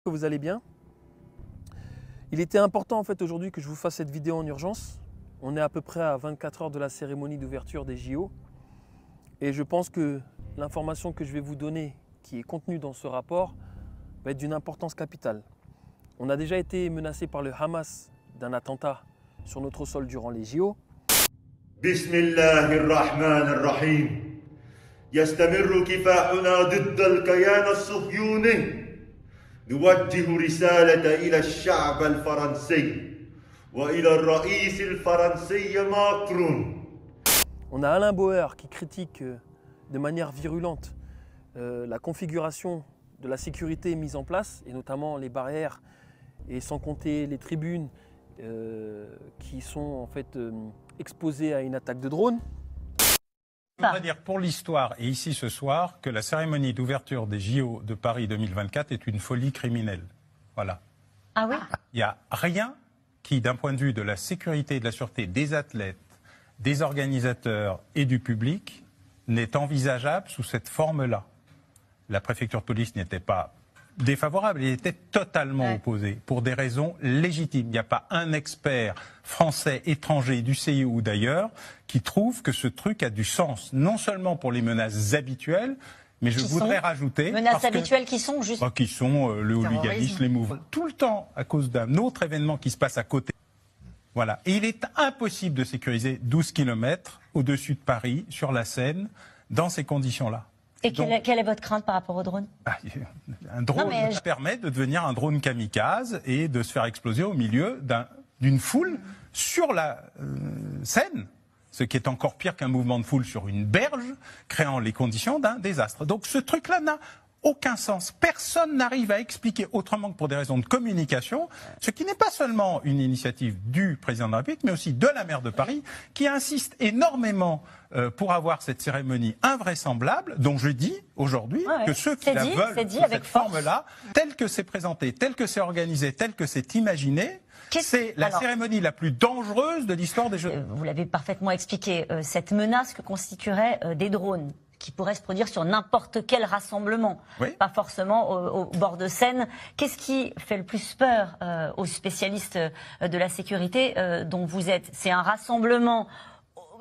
Que vous allez bien. Il était important en fait aujourd'hui que je vous fasse cette vidéo en urgence. On est à peu près à 24 heures de la cérémonie d'ouverture des JO et je pense que l'information que je vais vous donner qui est contenue dans ce rapport va être d'une importance capitale. On a déjà été menacé par le Hamas d'un attentat sur notre sol durant les JO. Bismillahirrahmanirrahim. يستمر كفاحنا ضد الكيان الصهيوني. نوجه رسالة إلى الشعب الفرنسي وإلى الرئيس الفرنسي ماكرون. On a Alain Bauer qui critique de manière virulente la configuration de la sécurité mise en place, et notamment les barrières, et sans compter les tribunes qui sont en fait exposées à une attaque de drone. Je voudrais dire pour l'histoire, et ici ce soir, que la cérémonie d'ouverture des JO de Paris 2024 est une folie criminelle. Voilà. Ah oui? Il n'y a rien qui, d'un point de vue de la sécurité et de la sûreté des athlètes, des organisateurs et du public, n'est envisageable sous cette forme-là. La préfecture de police n'était pas défavorable, il était totalement opposé, pour des raisons légitimes. Il n'y a pas un expert français, étranger, du CIO ou d'ailleurs, qui trouve que ce truc a du sens, non seulement pour les menaces habituelles, mais je voudrais rajouter... Menaces habituelles qui sont juste... Qui sont le hooliganisme, les mouvements. Tout le temps, à cause d'un autre événement qui se passe à côté. Voilà. Et il est impossible de sécuriser 12 km au-dessus de Paris, sur la Seine, dans ces conditions-là. Et quelle est votre crainte par rapport au drone? Un drone permet de devenir un drone kamikaze et de se faire exploser au milieu d'une foule sur la Seine, ce qui est encore pire qu'un mouvement de foule sur une berge, créant les conditions d'un désastre. Donc ce truc-là n'a aucun sens. Personne n'arrive à expliquer autrement que pour des raisons de communication, ce qui n'est pas seulement une initiative du président de la République, mais aussi de la maire de Paris, qui insiste énormément pour avoir cette cérémonie invraisemblable, dont je dis aujourd'hui que ceux qui la veulent sous cette forme-là, telle que c'est présenté, telle que c'est organisé, telle que c'est imaginé, c'est la cérémonie la plus dangereuse de l'histoire des Jeux. Vous l'avez parfaitement expliqué, cette menace que constitueraient des drones, qui pourrait se produire sur n'importe quel rassemblement, pas forcément au bord de Seine. Qu'est-ce qui fait le plus peur aux spécialistes de la sécurité dont vous êtes? C'est un rassemblement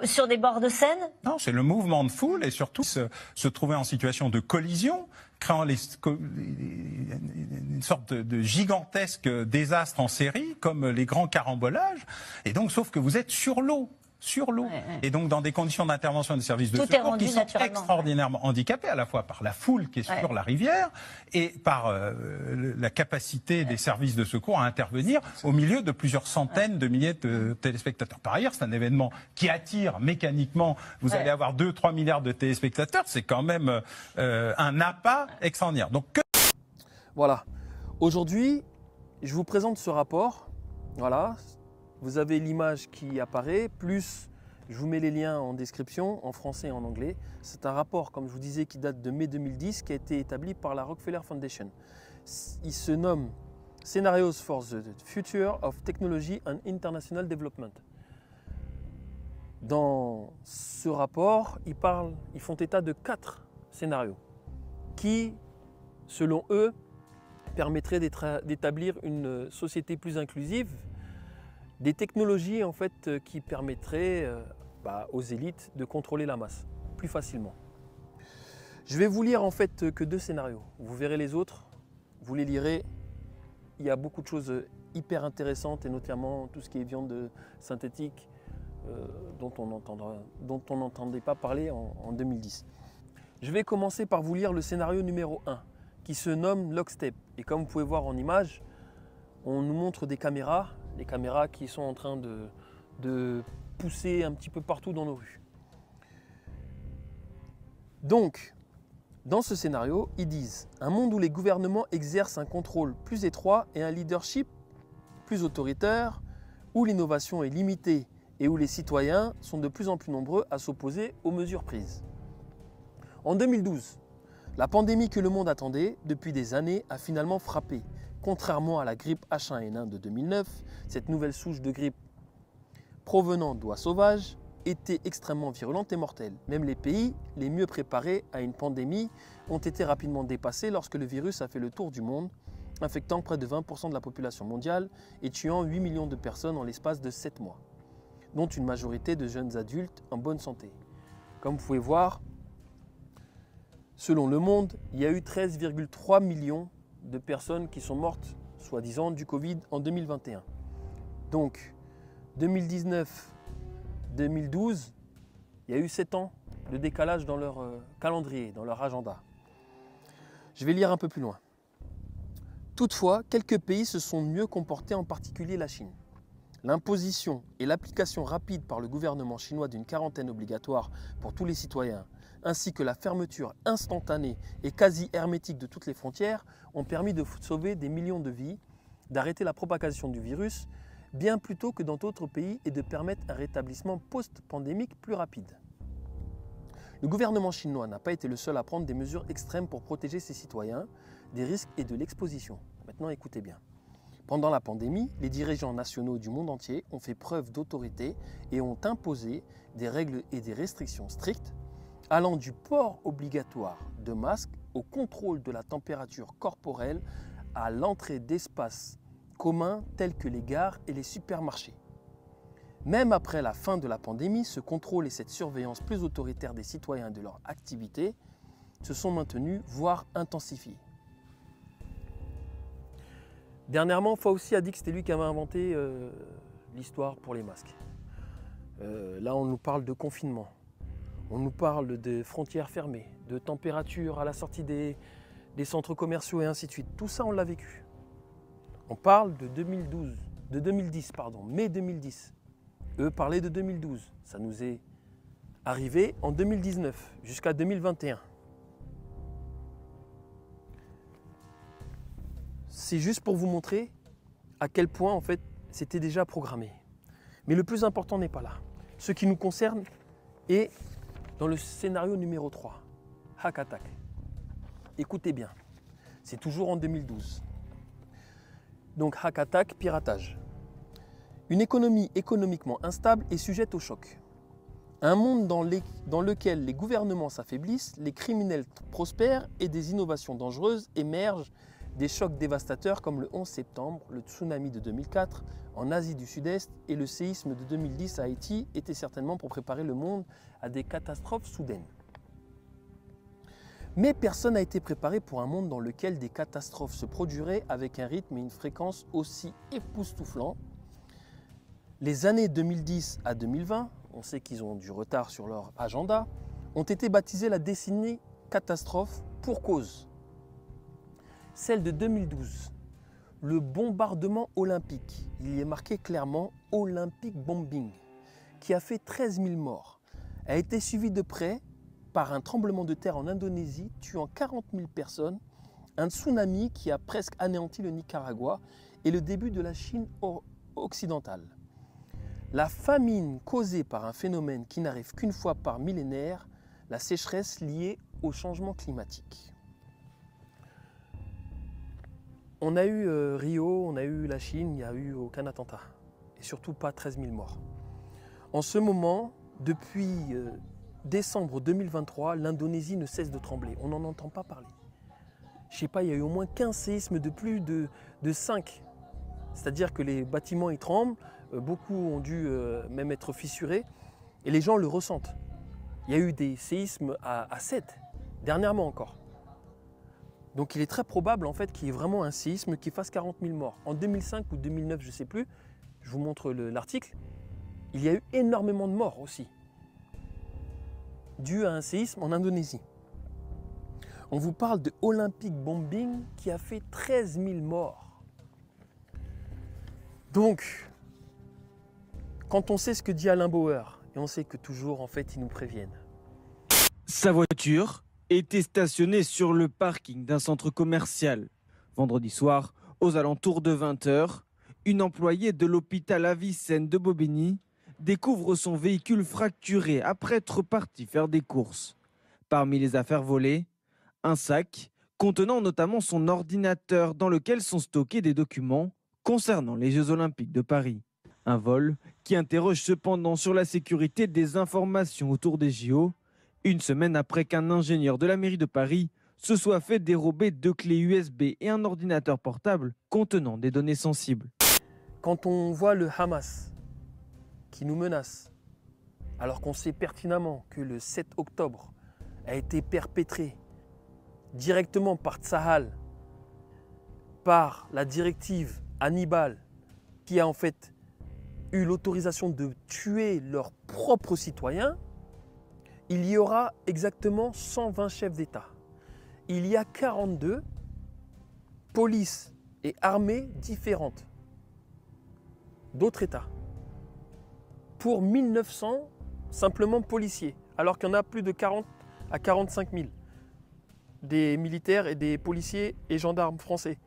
sur des bords de Seine? Non, c'est le mouvement de foule et surtout se trouver en situation de collision, créant une sorte de gigantesque désastre en série, comme les grands carambolages. Et donc, sauf que vous êtes sur l'eau. Et donc dans des conditions d'intervention des services de secours qui sont extraordinairement handicapés, à la fois par la foule qui est sur la rivière et par la capacité des services de secours à intervenir au milieu de plusieurs centaines de milliers de téléspectateurs. Par ailleurs, c'est un événement qui attire mécaniquement, vous allez avoir 2-3 milliards de téléspectateurs, c'est quand même un appât extraordinaire. Donc Voilà, aujourd'hui je vous présente ce rapport, voilà. Vous avez l'image qui apparaît, plus je vous mets les liens en description, en français et en anglais. C'est un rapport, comme je vous disais, qui date de mai 2010, qui a été établi par la Rockefeller Foundation. Il se nomme Scenarios for the Future of Technology and International Development. Dans ce rapport, ils font état de 4 scénarios qui, selon eux, permettraient d'établir une société plus inclusive, des technologies en fait qui permettraient aux élites de contrôler la masse plus facilement. Je vais vous lire en fait que 2 scénarios. Vous verrez les autres, vous les lirez. Il y a beaucoup de choses hyper intéressantes et notamment tout ce qui est viande synthétique dont on n'entendait pas parler en 2010. Je vais commencer par vous lire le scénario numéro 1 qui se nomme Lockstep. Et comme vous pouvez voir en image, on nous montre des caméras, les caméras qui sont en train de pousser un petit peu partout dans nos rues. Donc, dans ce scénario, ils disent un monde où les gouvernements exercent un contrôle plus étroit et un leadership plus autoritaire, où l'innovation est limitée et où les citoyens sont de plus en plus nombreux à s'opposer aux mesures prises. En 2012, la pandémie que le monde attendait depuis des années a finalement frappé. Contrairement à la grippe H1N1 de 2009, cette nouvelle souche de grippe provenant d'oies sauvages était extrêmement virulente et mortelle. Même les pays les mieux préparés à une pandémie ont été rapidement dépassés lorsque le virus a fait le tour du monde infectant près de 20% de la population mondiale et tuant 8 millions de personnes en l'espace de 7 mois, dont une majorité de jeunes adultes en bonne santé. Comme vous pouvez voir, selon Le Monde, il y a eu 13,3 millions de personnes qui sont mortes, soi-disant, du Covid en 2021. Donc, 2019-2012, il y a eu 7 ans de décalage dans leur calendrier, dans leur agenda. Je vais lire un peu plus loin. Toutefois, quelques pays se sont mieux comportés, en particulier la Chine. L'imposition et l'application rapide par le gouvernement chinois d'une quarantaine obligatoire pour tous les citoyens, ainsi que la fermeture instantanée et quasi hermétique de toutes les frontières, ont permis de sauver des millions de vies, d'arrêter la propagation du virus, bien plus tôt que dans d'autres pays et de permettre un rétablissement post-pandémique plus rapide. Le gouvernement chinois n'a pas été le seul à prendre des mesures extrêmes pour protéger ses citoyens des risques et de l'exposition. Maintenant, écoutez bien. Pendant la pandémie, les dirigeants nationaux du monde entier ont fait preuve d'autorité et ont imposé des règles et des restrictions strictes, allant du port obligatoire de masques au contrôle de la température corporelle à l'entrée d'espaces communs tels que les gares et les supermarchés. Même après la fin de la pandémie, ce contrôle et cette surveillance plus autoritaire des citoyens et de leur activité se sont maintenus, voire intensifiés. Dernièrement, Fauci a dit que c'était lui qui avait inventé l'histoire pour les masques. Là, on nous parle de confinement, on nous parle de frontières fermées, de température à la sortie des centres commerciaux et ainsi de suite. Tout ça, on l'a vécu. On parle de 2010, mai 2010. Eux parlaient de 2012. Ça nous est arrivé en 2019 jusqu'à 2021. C'est juste pour vous montrer à quel point en fait c'était déjà programmé. Mais le plus important n'est pas là. Ce qui nous concerne est dans le scénario numéro 3, Hack Attack. Écoutez bien, c'est toujours en 2012. Donc Hack Attack, piratage. Une économie économiquement instable est sujette au choc. Un monde dans lequel les gouvernements s'affaiblissent, les criminels prospèrent et des innovations dangereuses émergent. Des chocs dévastateurs comme le 11 septembre, le tsunami de 2004 en Asie du Sud-Est et le séisme de 2010 à Haïti étaient certainement pour préparer le monde à des catastrophes soudaines. Mais personne n'a été préparé pour un monde dans lequel des catastrophes se produiraient avec un rythme et une fréquence aussi époustouflants. Les années 2010 à 2020, on sait qu'ils ont du retard sur leur agenda, ont été baptisées la décennie catastrophe pour cause. Celle de 2012, le bombardement olympique, il y est marqué clairement « Olympic Bombing », qui a fait 13 000 morts, a été suivi de près par un tremblement de terre en Indonésie tuant 40 000 personnes, un tsunami qui a presque anéanti le Nicaragua et le début de la Chine occidentale. La famine causée par un phénomène qui n'arrive qu'une fois par millénaire, la sécheresse liée au changement climatique. On a eu Rio, on a eu la Chine, il n'y a eu aucun attentat. Et surtout pas 13 000 morts. En ce moment, depuis décembre 2023, l'Indonésie ne cesse de trembler. On n'en entend pas parler. Je ne sais pas, il y a eu au moins 15 séismes de plus de 5. C'est-à-dire que les bâtiments ils tremblent, beaucoup ont dû même être fissurés, et les gens le ressentent. Il y a eu des séismes à 7, dernièrement encore. Donc il est très probable en fait qu'il y ait vraiment un séisme qui fasse 40 000 morts. En 2005 ou 2009, je ne sais plus, je vous montre l'article, il y a eu énormément de morts aussi, dû à un séisme en Indonésie. On vous parle de Olympic Bombing qui a fait 13 000 morts. Donc, quand on sait ce que dit Alain Bauer, et on sait que toujours en fait ils nous préviennent. Sa voiture était stationnée sur le parking d'un centre commercial. Vendredi soir, aux alentours de 20 h, une employée de l'hôpital Avicenne de Bobigny découvre son véhicule fracturé après être parti faire des courses. Parmi les affaires volées, un sac contenant notamment son ordinateur dans lequel sont stockés des documents concernant les Jeux Olympiques de Paris. Un vol qui interroge cependant sur la sécurité des informations autour des JO, une semaine après qu'un ingénieur de la mairie de Paris se soit fait dérober 2 clés USB et un ordinateur portable contenant des données sensibles. Quand on voit le Hamas qui nous menace, alors qu'on sait pertinemment que le 7 octobre a été perpétré directement par Tsahal, par la directive Hannibal, qui a en fait eu l'autorisation de tuer leurs propres citoyens, il y aura exactement 120 chefs d'État. Il y a 42 polices et armées différentes d'autres États pour 1900 simplement policiers, alors qu'il y en a plus de 40 à 45 000 des militaires et des policiers et gendarmes français.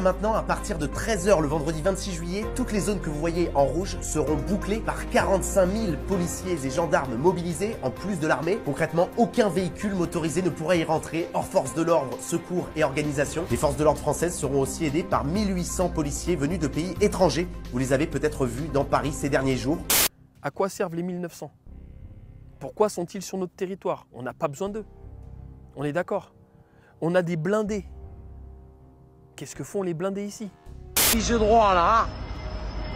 Maintenant, à partir de 13 h le vendredi 26 juillet, toutes les zones que vous voyez en rouge seront bouclées par 45 000 policiers et gendarmes mobilisés, en plus de l'armée. Concrètement, aucun véhicule motorisé ne pourra y rentrer, hors forces de l'ordre, secours et organisation. Les forces de l'ordre françaises seront aussi aidées par 1800 policiers venus de pays étrangers. Vous les avez peut-être vus dans Paris ces derniers jours. À quoi servent les 1900? Pourquoi sont-ils sur notre territoire? On n'a pas besoin d'eux. On est d'accord. On a des blindés. Qu'est-ce que font les blindés ici? Pige droit là, hein.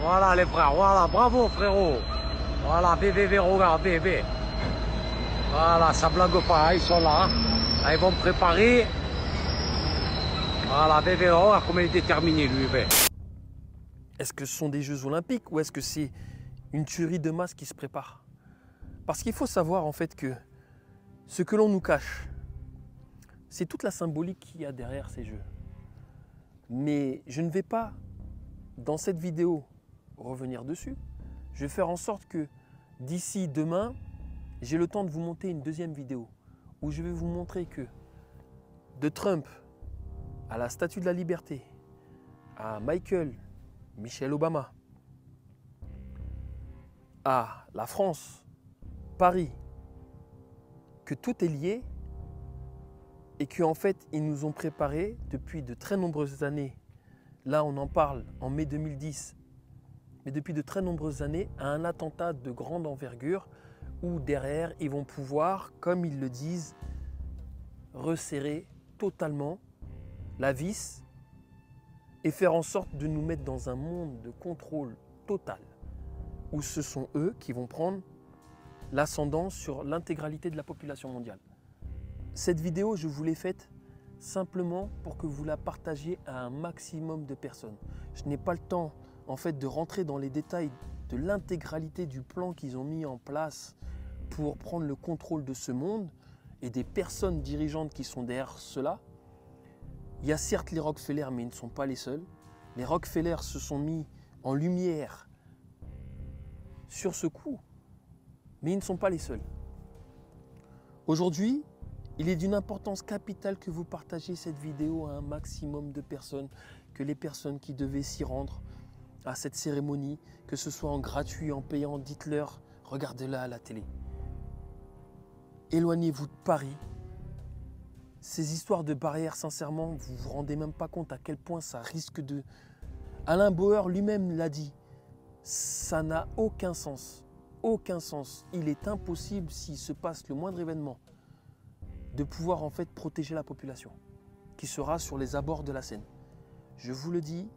Voilà les frères, voilà, bravo frérot. Voilà, bébé, regarde, bébé. Voilà, ça blague pas, ils sont là. Hein. Ils vont préparer. Voilà, bébé, regarde comment il est déterminé lui. Est-ce que ce sont des Jeux Olympiques ou est-ce que c'est une tuerie de masse qui se prépare? Parce qu'il faut savoir en fait que ce que l'on nous cache, c'est toute la symbolique qu'il y a derrière ces Jeux. Mais je ne vais pas, dans cette vidéo, revenir dessus. Je vais faire en sorte que d'ici demain, j'ai le temps de vous monter une deuxième vidéo où je vais vous montrer que de Trump à la Statue de la Liberté, à Michel Obama, à la France, Paris, que tout est lié et qu'en fait, ils nous ont préparé depuis de très nombreuses années. Là, on en parle en mai 2010, mais depuis de très nombreuses années, à un attentat de grande envergure où derrière, ils vont pouvoir, comme ils le disent, resserrer totalement la vis et faire en sorte de nous mettre dans un monde de contrôle total où ce sont eux qui vont prendre l'ascendant sur l'intégralité de la population mondiale. Cette vidéo, je vous l'ai faite simplement pour que vous la partagiez à un maximum de personnes. Je n'ai pas le temps en fait de rentrer dans les détails de l'intégralité du plan qu'ils ont mis en place pour prendre le contrôle de ce monde et des personnes dirigeantes qui sont derrière cela. Il y a certes les Rockefeller, mais ils ne sont pas les seuls. Les Rockefeller se sont mis en lumière sur ce coup, mais ils ne sont pas les seuls. Aujourd'hui, il est d'une importance capitale que vous partagiez cette vidéo à un maximum de personnes, que les personnes qui devaient s'y rendre à cette cérémonie, que ce soit en gratuit, en payant, dites-leur, regardez-la à la télé. Éloignez-vous de Paris. Ces histoires de barrières, sincèrement, vous ne vous rendez même pas compte à quel point ça risque de... Alain Bauer lui-même l'a dit, ça n'a aucun sens. Aucun sens. Il est impossible, s'il se passe le moindre événement, de pouvoir en fait protéger la population qui sera sur les abords de la Seine. Je vous le dis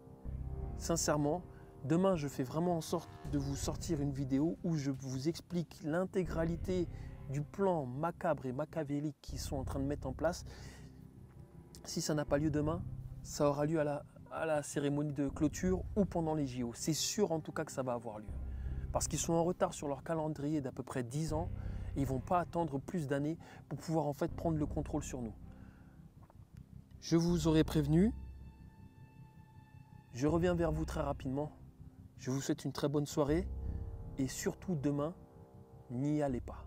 sincèrement, demain je fais vraiment en sorte de vous sortir une vidéo où je vous explique l'intégralité du plan macabre et machiavélique qu'ils sont en train de mettre en place. Si ça n'a pas lieu demain, ça aura lieu à la cérémonie de clôture ou pendant les JO. C'est sûr en tout cas que ça va avoir lieu. Parce qu'ils sont en retard sur leur calendrier d'à peu près 10 ans. Ils ne vont pas attendre plus d'années pour pouvoir en fait prendre le contrôle sur nous. Je vous aurais prévenu. Je reviens vers vous très rapidement. Je vous souhaite une très bonne soirée. Et surtout demain, n'y allez pas.